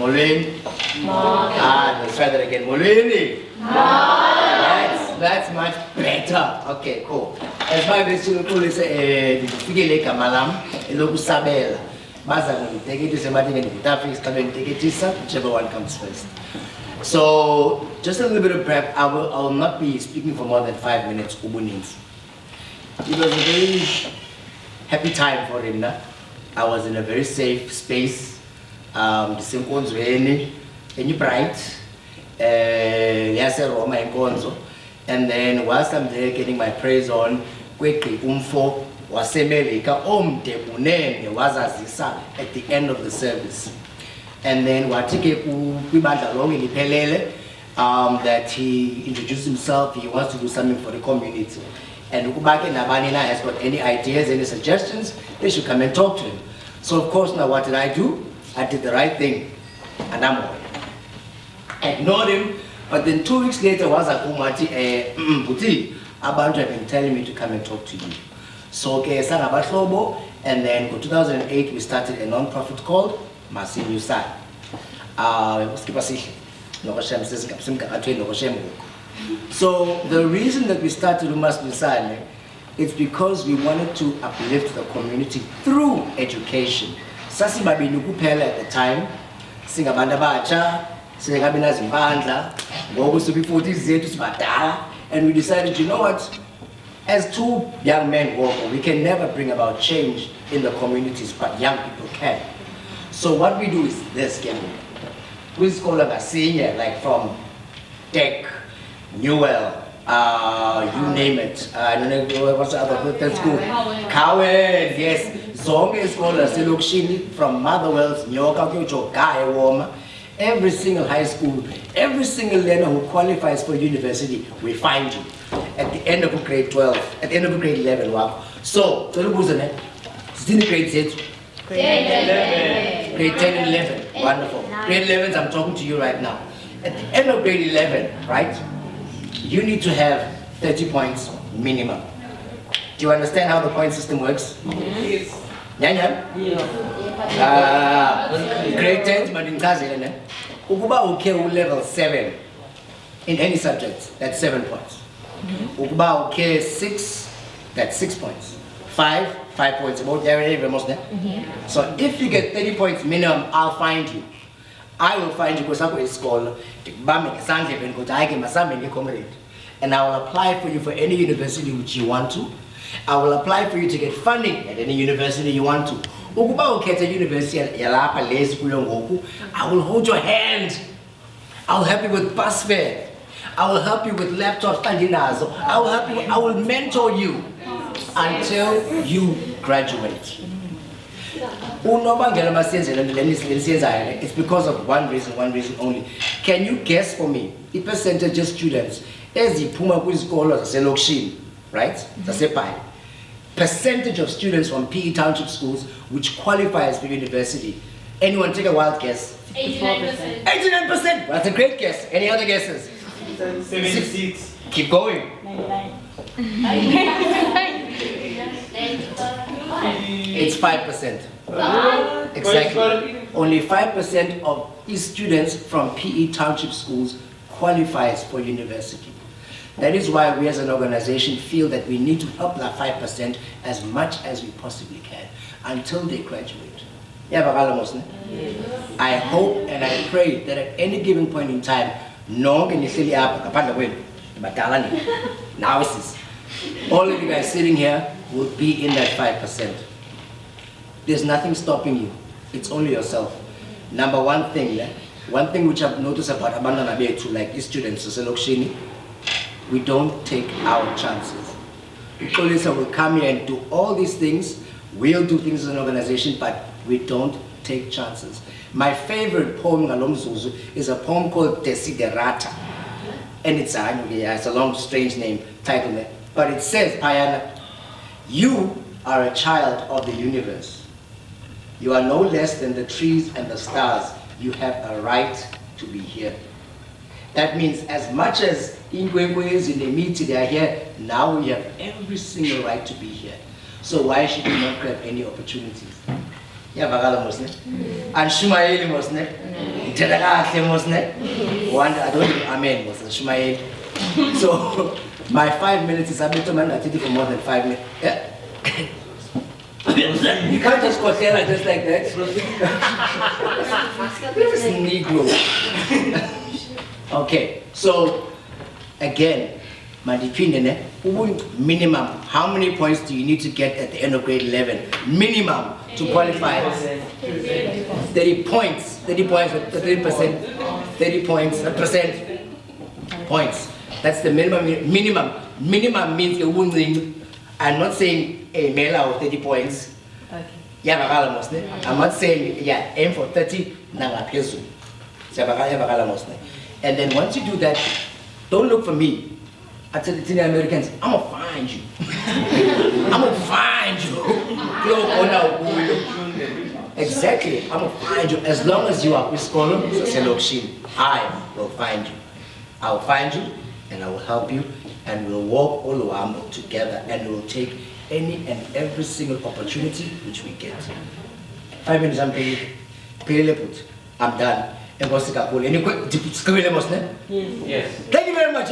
Molweni. Let's try that again. Molweni. That's much better. Okay, cool. As my visual is Ndinephupha Malam, Elokusabela. Baza take it to somebody and Fiks come and take it to whichever one comes first. So just a little bit of prep. I will not be speaking for more than 5 minutes. It was a very happy time for him. I was in a very safe space. The same Konzweni, and bright. Roma and Gonzo. And then whilst I'm there getting my praise on, quickly umfo wasemelika omde unene wazazisa at the end of the service. And then watike kwibandla lonke liphelele that he introduced himself, he wants to do something for the community. And ukubake nabanina has got any ideas, any suggestions, they should come and talk to him. So of course now what did I do? I did the right thing. And I'm I ignored him. But then 2 weeks later, was a kumati abantu have been telling me to come and talk to you. So and then in 2008 we started a non-profit called Masinyu Sai. So the reason that we started Masinyu Sai is because we wanted to uplift the community through education. Sasi babini kuphela at the time, singabanda bacha. And we decided, you know what, as two young men walk, we can never bring about change in the communities, but young people can. So what we do is this, we call them a senior, like from Tech, Newell, you name it. I don't know what's the other that's school. Cowan, yes. Zonke scholars, Selokshini, from Motherwell's, Nyoka, Kyocho, Guy, Warmer. Every single high school, every single learner who qualifies for university, we find you at the end of grade 12, at the end of grade 11. Wow. So, who's in it? Still grade 8? Grade 11. Grade 10 and 11. Wonderful. Grade 11, I'm talking to you right now. At the end of grade 11, right, you need to have 30 points minimum. Do you understand how the point system works? Yes. Grade 10, but in Kazan, Ukuba okay level 7 in any subject, that's 7 points. Ukuba okay 6, that's 6 points. 5 points. About so if you get 30 points minimum, I'll find you. I will find you because I'm a scholar. And I will apply for you for any university which you want to. I will apply for you to get funding at any university you want to. Ukuba ukhetha university yalapha lezi kuyo ngoku, I will hold your hand. I will help you with bus fare. I will help you with laptops. I will help you. I will mentor you until you graduate. It's because of one reason only. Can you guess for me the percentage of students as the Puma scholars Selokshini, right? Percentage of students from PE township schools which qualifies for university. Anyone take a wild guess? 89%. 89%. That's a great guess. Any other guesses? 76. Keep going. 99. It's 5%. Exactly. Only 5% of these students from PE township schools qualifies for university. That is why we as an organization feel that we need to help that 5% as much as we possibly can until they graduate. I hope and I pray that at any given point in time, all of you guys sitting here will be in that 5%. There's nothing stopping you. It's only yourself. Number one thing which I've noticed about Abandana Betu, like these students, Selokshini, we don't take our chances. Police will come here and do all these things. We'll do things as an organization, but we don't take chances. My favorite poem, Ngalomzuzu, is a poem called Desiderata. And it's a long, strange name, title. But it says, Payana, you are a child of the universe. You are no less than the trees and the stars. You have a right to be here. That means as much as Ingwengwes in the meeting they are here, now we have every single right to be here. So why should we not grab any opportunities? Yeah, Bagala Muslim. And Shumaeli Muslim. One, I don't do amen, was Shmael. So, my 5 minutes is a bit of man, I did it for more than 5 minutes. Yeah. You can't just go there just like that. This is Negro. Okay, so again, my opinion, minimum, how many points do you need to get at the end of grade 11? Minimum to qualify. 30 points, 30 points, 30%, 30 points, points. That's the minimum. Minimum means a winning. I'm not saying a male out 30 points. Okay. I'm not saying, yeah, aim for 30, and then once you do that, don't look for me. I tell the Americans, I'm gonna find you. I'm gonna find you. Exactly, I'm gonna find you. As long as you are with scholar, I will find you. I will find you and I will help you and we'll walk all around together and we'll take any and every single opportunity which we get. 5 minutes, I'm paying. I'm done. Yes. Thank you very much.